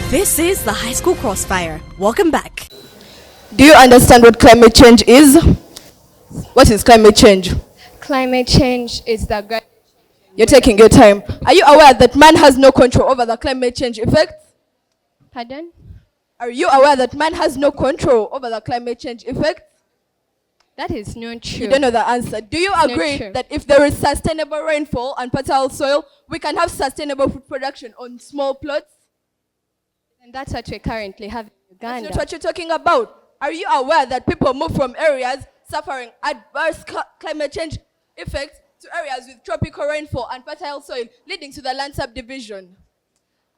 This is the High School Crossfire. Welcome back. Do you understand what climate change is? What is climate change? Climate change is the... You're taking your time. Are you aware that man has no control over the climate change effects? Pardon? Are you aware that man has no control over the climate change effects? That is not true. You don't know the answer. Do you agree that if there is sustainable rainfall and fertile soil, we can have sustainable food production on small plots? And that's what we currently have in Uganda. That's not what you're talking about. Are you aware that people move from areas suffering adverse climate change effects to areas with tropical rainfall and fertile soil, leading to the land subdivision?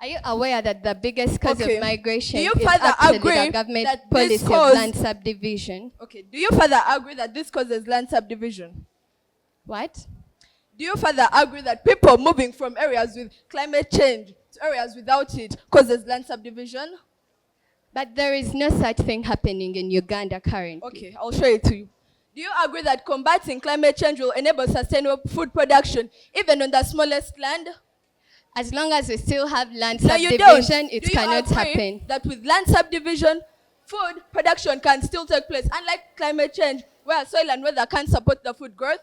Are you aware that the biggest cause of migration is further actually agree the government that policy of land subdivision? Okay. Do you further agree that this causes land subdivision? What? Do you further agree that people moving from areas with climate change to areas without it causes land subdivision? But there is no such thing happening in Uganda currently. Okay, I'll show it to you. Do you agree that combating climate change will enable sustainable food production even on the smallest land? As long as we still have land No, subdivision, it Do you cannot agree happen. that with land subdivision, food production can still take place, unlike climate change, where soil and weather can't support the food growth?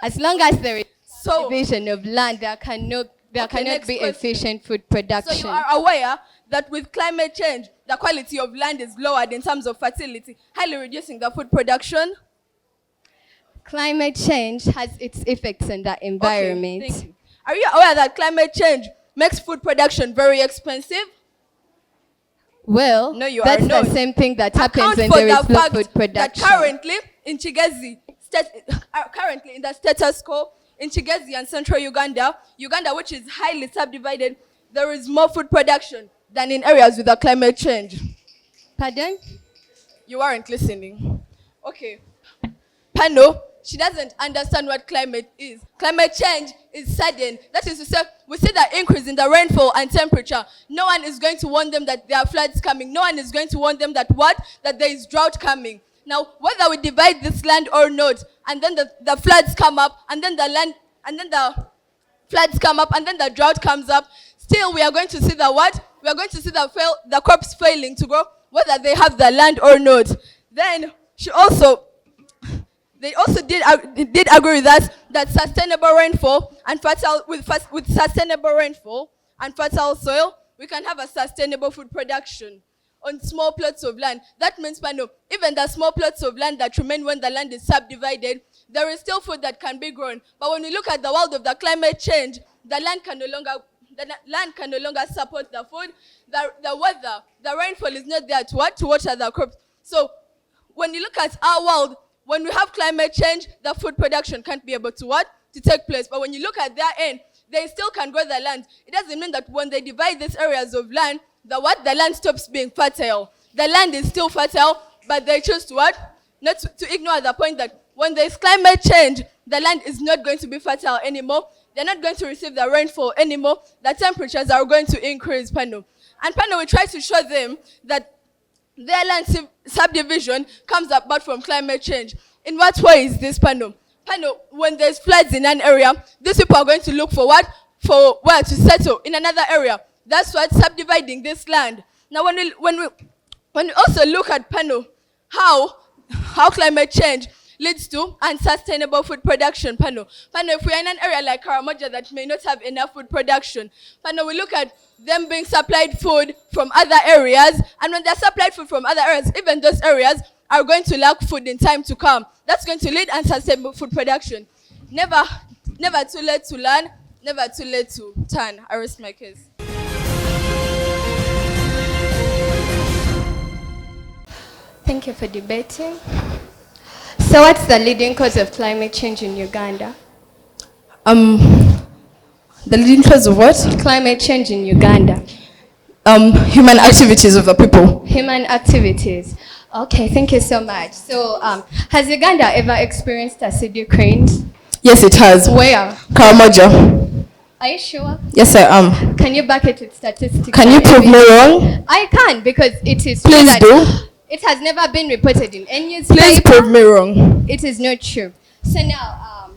As long as there is division of land, there cannot be efficient food production. So you are aware that with climate change, the quality of land is lowered in terms of fertility, highly reducing the food production? Climate change has its effects on the environment. Okay, thank you. Are you aware that climate change makes food production very expensive? Well, no, that's the same thing that happens when there is low food production. That currently in Kigezi, currently in the status quo, in Kigezi and central Uganda, which is highly subdivided, there is more food production than in areas with a climate change. Pardon? You aren't listening. Okay. Pano, she doesn't understand what climate is. Climate change is sudden. That is to say, we see the increase in the rainfall and temperature. No one is going to warn them that there are floods coming. No one is going to warn them that that there is drought coming. Now, whether we divide this land or not, and then the floods come up, and then the floods come up, and then the drought comes up, still we are going to see the what? We are going to see the crops failing to grow, whether they have the land or not. Then they also did agree with us that sustainable rainfall and with sustainable rainfall and fertile soil, we can have a sustainable food production on small plots of land. That means, even the small plots of land that remain when the land is subdivided, there is still food that can be grown. But when we look at the world of the climate change, the land can no longer support the food. The weather, the rainfall is not there to water the crops. So when you look at our world, when we have climate change, the food production can't be able to take place. But when you look at their end, they still can grow the land. It doesn't mean that when they divide these areas of land, the land stops being fertile. The land is still fertile, but they choose to not to ignore the point that when there's climate change, the land is not going to be fertile anymore. They're not going to receive the rainfall anymore. The temperatures are going to increase, And we try to show them that their land subdivision comes about from climate change. In what way is this, when there's floods in an area, these people are going to look for where to settle in another area. That's what subdividing this land. Now, when we also look at how climate change leads to unsustainable food production, if we are in an area like Karamoja that may not have enough food production, we look at them being supplied food from other areas, and when they're supplied food from other areas, even those areas are going to lack food in time to come. That's going to lead unsustainable food production. Never too late to learn, never too late to turn. I rest my case. Thank you for debating. So what's the leading cause of climate change in Uganda? The leading cause of what? Climate change in Uganda. Human activities of the people. Human activities. Okay, thank you so much. So, has Uganda ever experienced acidic rains? Yes, it has. Where? Karamoja. Are you sure? Yes, I am. Can you back it with statistics? Can you prove me wrong? I can, because it is Please true do. that it has never been reported in any newspaper. Please prove me wrong. It is not true. So now,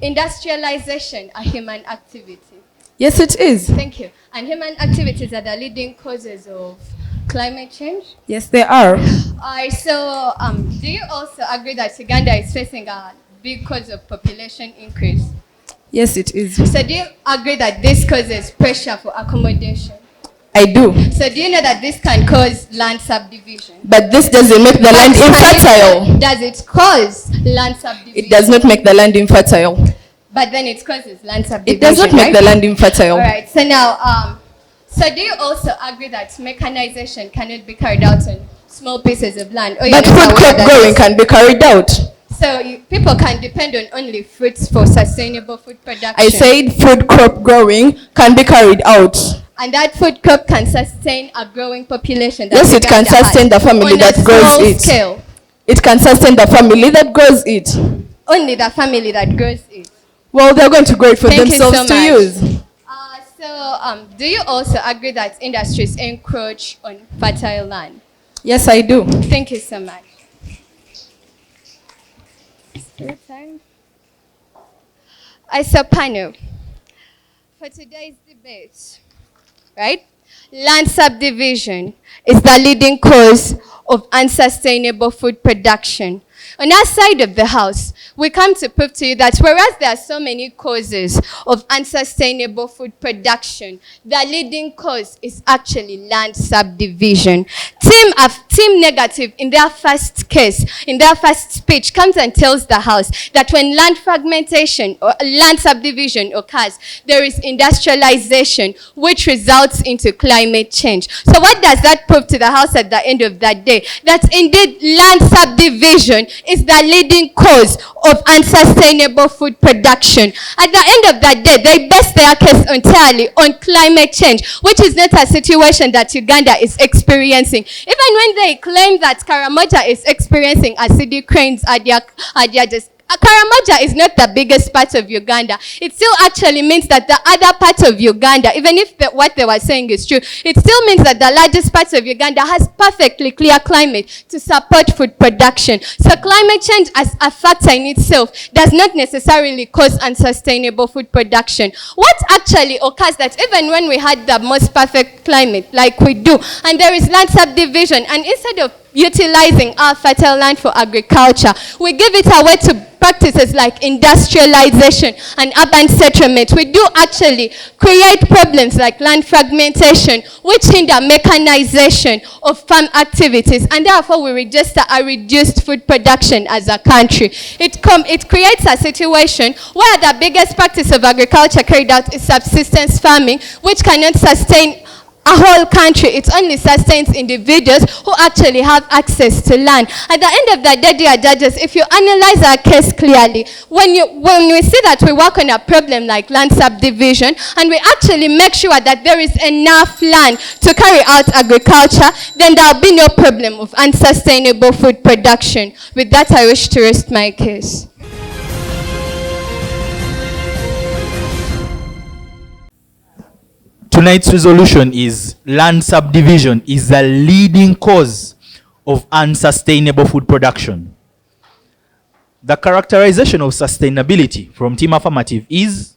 industrialization a human activity? Yes, it is. Thank you. And human activities are the leading causes of climate change? Yes, they are. Alright, so do you also agree that Uganda is facing a big cause of population increase? Yes, it is. So do you agree that this causes pressure for accommodation? I do. So do you know that this can cause land subdivision? But this doesn't make the land infertile. Does it cause land subdivision? It does not make the land infertile. But then it causes land subdivision. It does not make the land infertile. Alright, so now, so do you also agree that mechanization cannot be carried out on small pieces of land? But food crop growing can be carried out. So people can depend on only fruits for sustainable food production. I said food crop growing can be carried out. And that food crop can sustain a growing population. Yes, it can sustain the family that grows it. Scale. It can sustain the family that grows it. Only the family that grows it. Well, they're going to grow it for themselves to use. So, do you also agree that industries encroach on fertile land? Yes, I do. Thank you so much. So, panel, for today's debate, right? Land subdivision is the leading cause of unsustainable food production. On our side of the house, we come to prove to you that whereas there are so many causes of unsustainable food production, the leading cause is actually land subdivision. Team Negative, in their first case, in their first speech, comes and tells the house that when land fragmentation or land subdivision occurs, there is industrialization, which results into climate change. So what does that prove to the house at the end of that day? That indeed land subdivision is the leading cause of unsustainable food production. At the end of that day, they base their case entirely on climate change, which is not a situation that Uganda is experiencing. Even when they claim that Karamoja is experiencing acidic rains at their just Karamoja is not the biggest part of Uganda. It still actually means that the other part of Uganda, even if what they were saying is true, it still means that the largest part of Uganda has perfectly clear climate to support food production. So climate change as a factor in itself does not necessarily cause unsustainable food production. What actually occurs that even when we had the most perfect climate, like we do, and there is land subdivision, and instead of utilizing our fertile land for agriculture, we give it away to practices like industrialization and urban settlement. We do actually create problems like land fragmentation, which hinder mechanization of farm activities, and therefore we register a reduced food production as a country. It creates a situation where the biggest practice of agriculture carried out is subsistence farming, which cannot sustain a whole country. It only sustains individuals who actually have access to land. At the end of the day, dear judges, if you analyze our case clearly, when we see that we work on a problem like land subdivision, and we actually make sure that there is enough land to carry out agriculture, then there will be no problem of unsustainable food production. With that, I wish to rest my case. Tonight's resolution is land subdivision is the leading cause of unsustainable food production. The characterization of sustainability from Team Affirmative is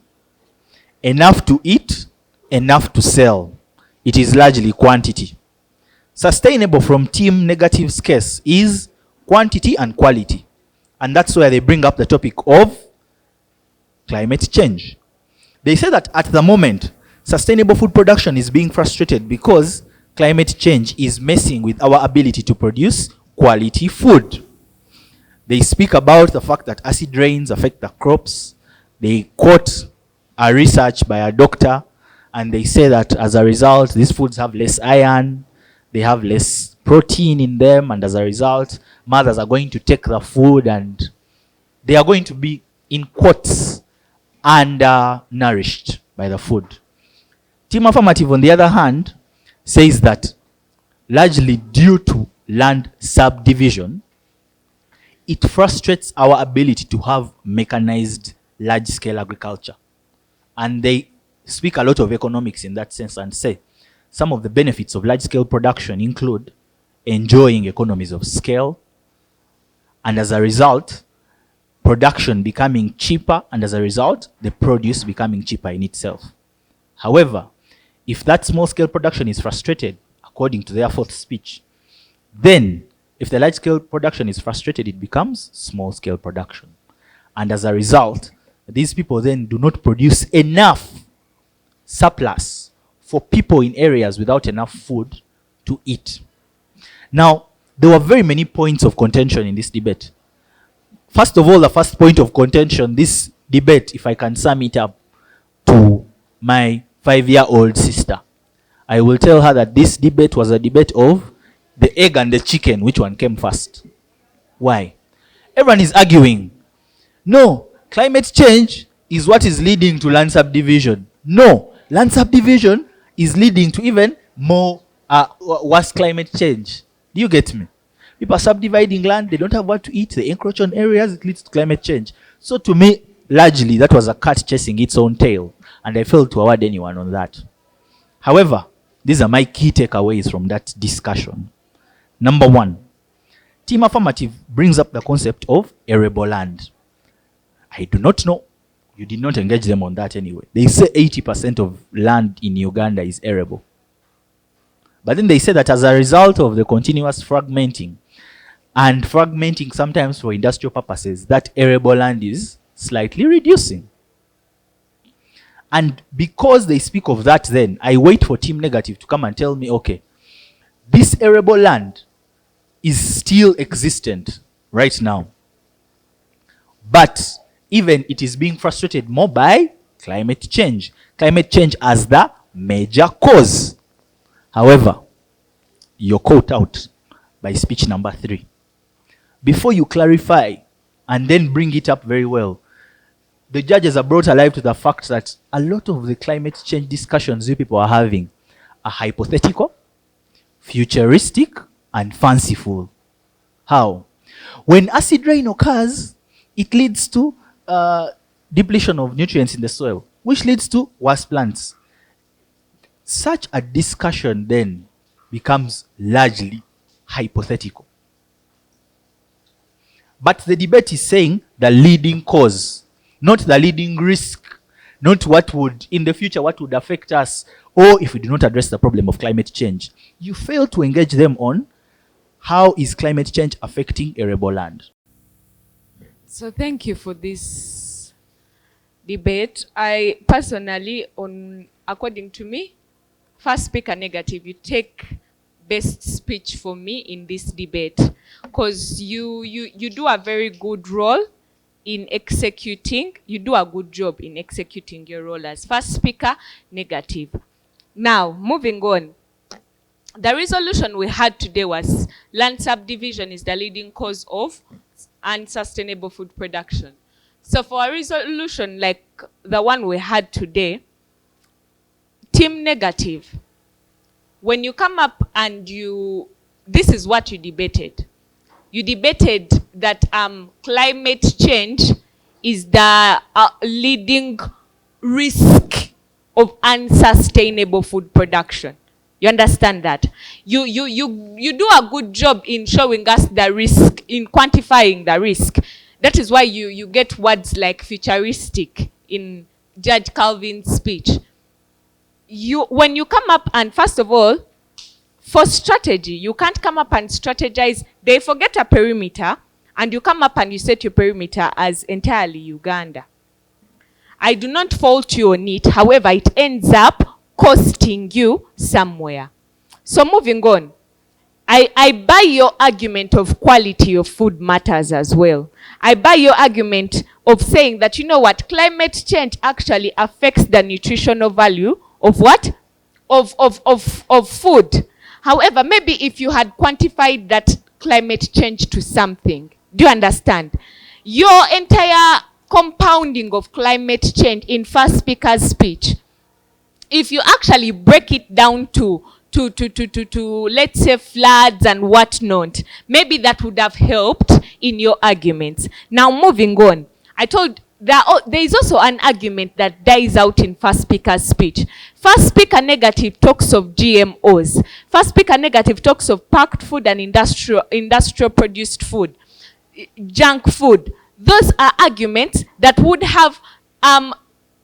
enough to eat, enough to sell. It is largely quantity. Sustainable from Team Negative's case is quantity and quality. And that's where they bring up the topic of climate change. They say that at the moment, sustainable food production is being frustrated because climate change is messing with our ability to produce quality food. They speak about the fact that acid rains affect the crops. They quote a research by a doctor, and they say that as a result, these foods have less iron, they have less protein in them, and as a result, mothers are going to take the food and they are going to be, in quotes, undernourished by the food. Team Affirmative, on the other hand, says that largely due to land subdivision, it frustrates our ability to have mechanized large-scale agriculture. And they speak a lot of economics in that sense and say some of the benefits of large-scale production include enjoying economies of scale, and as a result, production becoming cheaper, and as a result, the produce becoming cheaper in itself. However, if that small-scale production is frustrated, according to their fourth speech, then if the large-scale production is frustrated, it becomes small-scale production. And as a result, these people then do not produce enough surplus for people in areas without enough food to eat. Now, there were very many points of contention in this debate. First of all, the first point of contention, this debate, if I can sum it up to my 5-year-old sister, I will tell her that this debate was a debate of the egg and the chicken, which one came first. Why? Everyone is arguing, no, climate change is what is leading to land subdivision. No, land subdivision is leading to even more worse climate change. Do you get me? People are subdividing land, they don't have what to eat, they encroach on areas, it leads to climate change. So to me, largely, that was a cat chasing its own tail, and I failed to award anyone on that. However, these are my key takeaways from that discussion. Number one, Team Affirmative brings up the concept of arable land. I do not know. You did not engage them on that anyway. They say 80% of land in Uganda is arable. But then they say that as a result of the continuous fragmenting, and fragmenting sometimes for industrial purposes, that arable land is slightly reducing. And because they speak of that, then I wait for Team Negative to come and tell me, okay, this arable land is still existent right now, but even it is being frustrated more by climate change. Climate change as the major cause. However, you're caught out by speech number 3. Before you clarify and then bring it up very well, the judges are brought alive to the fact that a lot of the climate change discussions you people are having are hypothetical, futuristic, and fanciful. How? When acid rain occurs, it leads to depletion of nutrients in the soil, which leads to worse plants. Such a discussion then becomes largely hypothetical. But the debate is saying the leading cause, not the leading risk, not what would, in the future, what would affect us, or if we do not address the problem of climate change. You fail to engage them on how is climate change affecting arable land. So thank you for this debate. I personally, according to me, first speaker negative, you take best speech for me in this debate, because you do a very good role in executing, you do a good job in executing your role as first speaker negative. Now, moving on. The resolution we had today was land subdivision is the leading cause of unsustainable food production. So for a resolution like the one we had today, team negative, when you come up and this is what you debated. You debated that climate change is the leading risk of unsustainable food production. You understand that? You do a good job in showing us the risk, in quantifying the risk. That is why you get words like futuristic in Judge Calvin's speech. When you come up and, first of all, for strategy, you can't come up and strategize. They forget a perimeter, and you come up and you set your perimeter as entirely Uganda. I do not fault you on it. However, it ends up costing you somewhere. So moving on, I buy your argument of quality of food matters as well. I buy your argument of saying that, you know what, climate change actually affects the nutritional value of what? Of food. However, maybe if you had quantified that climate change to something, do you understand? Your entire compounding of climate change in first speaker's speech, if you actually break it down to let's say floods and whatnot, maybe that would have helped in your arguments. Now moving on, I told there is also an argument that dies out in first speaker's speech. First speaker negative talks of GMOs. First speaker negative talks of packed food and industrial produced food, junk food. those are arguments that would have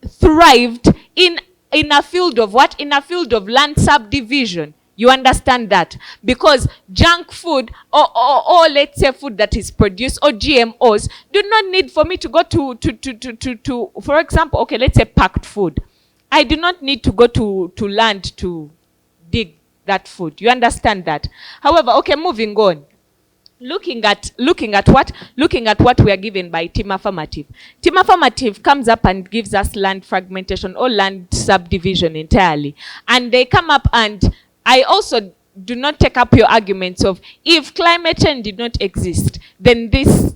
thrived in a field of what? In a field of land subdivision. You understand that? Because junk food or let's say food that is produced or GMOs do not need for me to go to for example, okay, let's say packed food. I do not need to go to land to dig that food. You understand that? However, okay, moving on. Looking at what? Looking at what we are given by Team Affirmative. Team Affirmative comes up and gives us land fragmentation or land subdivision entirely. And they come up, and I also do not take up your arguments of if climate change did not exist, then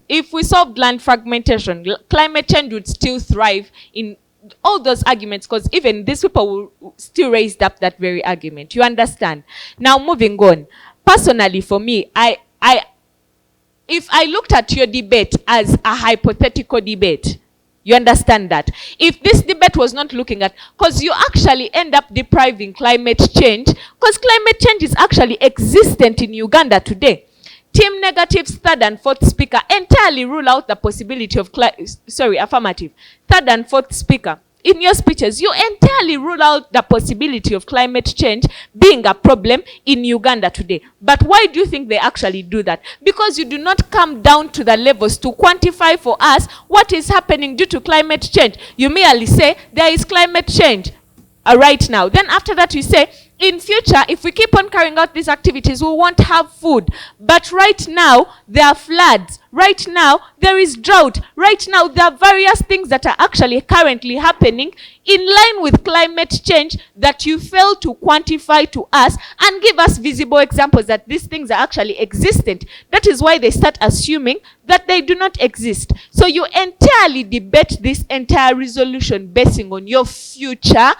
if we solved land fragmentation, climate change would still thrive in all those arguments, because even these people will still raise up that very argument. You understand? Now, moving on. Personally, for me, if I looked at your debate as a hypothetical debate, you understand that? If this debate was not looking at, because you actually end up depriving climate change, because climate change is actually existent in Uganda today. Team Negative's third and fourth speaker entirely rule out the possibility of, affirmative. Third and fourth speaker, in your speeches, you entirely rule out the possibility of climate change being a problem in Uganda today. But why do you think they actually do that? Because you do not come down to the levels to quantify for us what is happening due to climate change. You merely say there is climate change right now. Then after that you say, in future, if we keep on carrying out these activities, we won't have food. But right now, there are floods. Right now, there is drought. Right now, there are various things that are actually currently happening in line with climate change that you fail to quantify to us and give us visible examples that these things are actually existent. That is why they start assuming that they do not exist. So you entirely debate this entire resolution basing on your future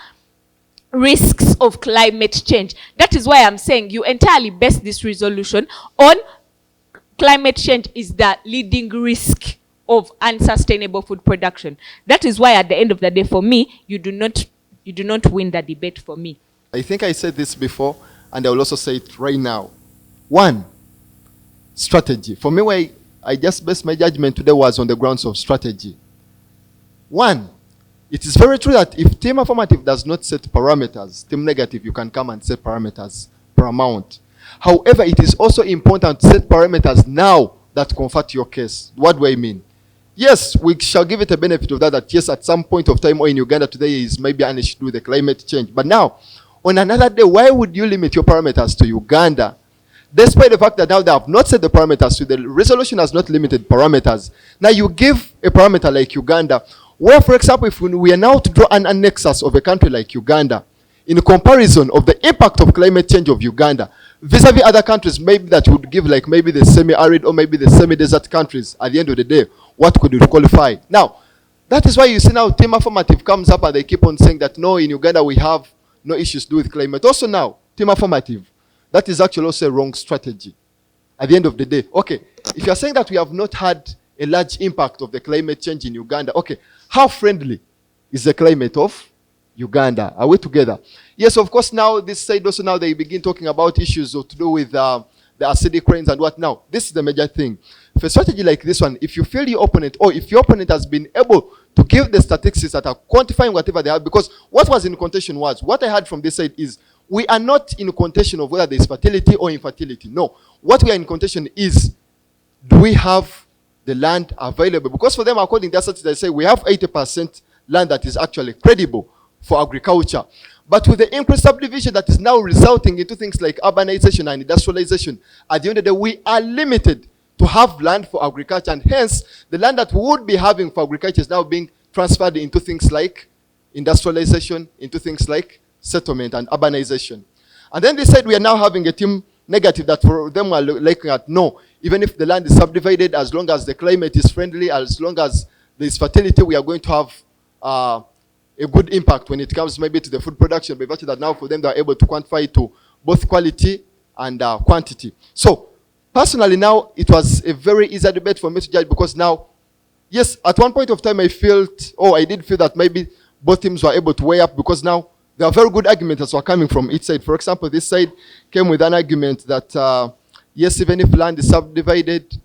risks of climate change. That is why I'm saying you entirely base this resolution on climate change is the leading risk of unsustainable food production. That is why at the end of the day, for me, you do not win the debate for me. I think I said this before, and I will also say it right now. One, strategy. For me, why I just based my judgment today was on the grounds of strategy. One, it is very true that if Team Affirmative does not set parameters, Team Negative, you can come and set parameters per amount. However, it is also important to set parameters now that comfort your case. What do I mean? Yes, we shall give it a benefit of that yes, at some point of time or in Uganda today is maybe an issue with the climate change. But now, on another day, why would you limit your parameters to Uganda? Despite the fact that now they have not set the parameters, so the resolution has not limited parameters. Now you give a parameter like Uganda, where, for example, if we are now to draw an nexus of a country like Uganda, in comparison of the impact of climate change of Uganda, vis-a-vis other countries, maybe that would give like maybe the semi-arid or maybe the semi-desert countries, at the end of the day, what could you qualify? Now, that is why you see now Team Affirmative comes up and they keep on saying that no, in Uganda we have no issues to do with climate. Also now, Team Affirmative, that is actually also a wrong strategy. At the end of the day, okay, if you are saying that we have not had a large impact of the climate change in Uganda, okay, how friendly is the climate of Uganda? Are we together? Yes, of course, now this side also now they begin talking about issues to do with the acidic rains and what now. This is the major thing. For a strategy like this one, if you feel your opponent or if your opponent has been able to give the statistics that are quantifying whatever they have, because what was in contention was, what I heard from this side is, we are not in contention of whether there is fertility or infertility. No. What we are in contention is, do we have the land available? Because for them, according to their statistics, they say we have 80% land that is actually credible for agriculture. But with the increased subdivision that is now resulting into things like urbanization and industrialization, at the end of the day, we are limited to have land for agriculture, and hence, the land that we would be having for agriculture is now being transferred into things like industrialization, into things like settlement and urbanization. And then they said we are now having a Team Negative that for them we are looking at, no, even if the land is subdivided, as long as the climate is friendly, as long as there is fertility, we are going to have a good impact when it comes maybe to the food production, but that now for them they are able to quantify it to both quality and quantity. So, personally now, it was a very easy debate for me to judge, because now, yes, at one point of time I did feel that maybe both teams were able to weigh up, because now there are very good arguments that were coming from each side. For example, this side came with an argument that, yes, even if land is subdivided,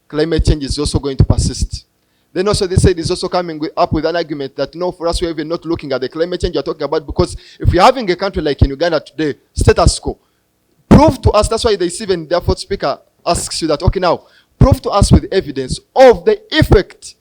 climate change is also going to persist. Then also they said it's also coming up with an argument that no, for us we're even not looking at the climate change you're talking about, because if we're having a country like in Uganda today, status quo, prove to us, that's why they even their fourth speaker asks you that, okay, now prove to us with evidence of the effect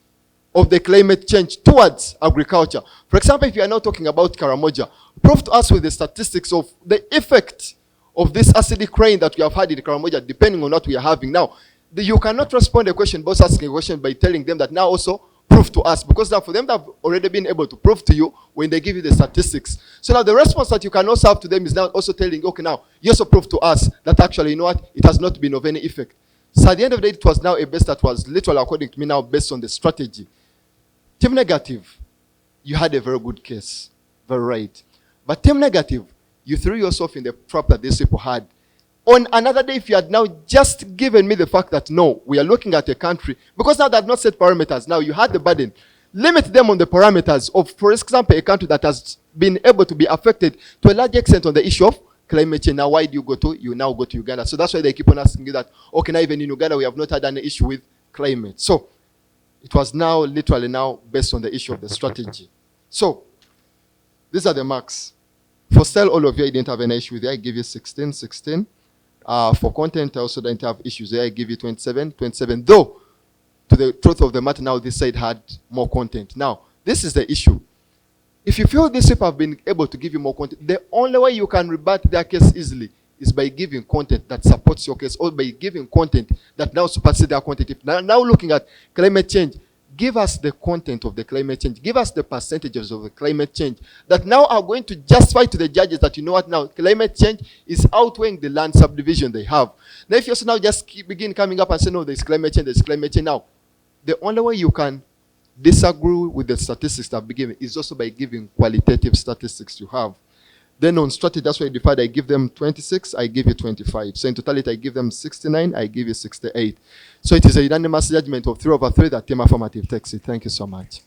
of the climate change towards agriculture. For example, if you are now talking about Karamoja, prove to us with the statistics of the effect of this acidic rain that we have had in Karamoja, depending on what we are having now. You cannot respond to a question by asking a question by telling them that now also prove to us, because now for them that have already been able to prove to you when they give you the statistics. So now the response that you can also have to them is now also telling, okay, now you also prove to us that actually, you know what, it has not been of any effect. So at the end of the day, it was now a base that was literally, according to me now, based on the strategy. Team negative, you had a very good case, very right. But team negative, you threw yourself in the trap that these people had. On another day, if you had now just given me the fact that no, we are looking at a country, because now they have not set parameters, now you had the burden. Limit them on the parameters of, for example, a country that has been able to be affected to a large extent on the issue of climate change. Now, why do you go to? You now go to Uganda. So that's why they keep on asking you that, okay, now even in Uganda, we have not had any issue with climate. So it was now literally now based on the issue of the strategy. So these are the marks. For style, all of you, I didn't have an issue with it. I give you 16, 16. For content, I also didn't have issues there. I give you 27, 27. Though, to the truth of the matter, now this side had more content. Now, this is the issue. If you feel these people have been able to give you more content, the only way you can rebut their case easily is by giving content that supports your case, or by giving content that now supports their content. If now looking at climate change, give us the content of the climate change. Give us the percentages of the climate change that now are going to justify to the judges that, you know what, now climate change is outweighing the land subdivision they have. Now, if you also now just begin coming up and say, no, there's climate change now, the only way you can disagree with the statistics that have been given is also by giving qualitative statistics you have. Then on strategy, that's why I divide. I give them 26, I give you 25. So in totality, I give them 69, I give you 68. So it is a unanimous judgment of 3/3 that team affirmative takes it. Thank you so much.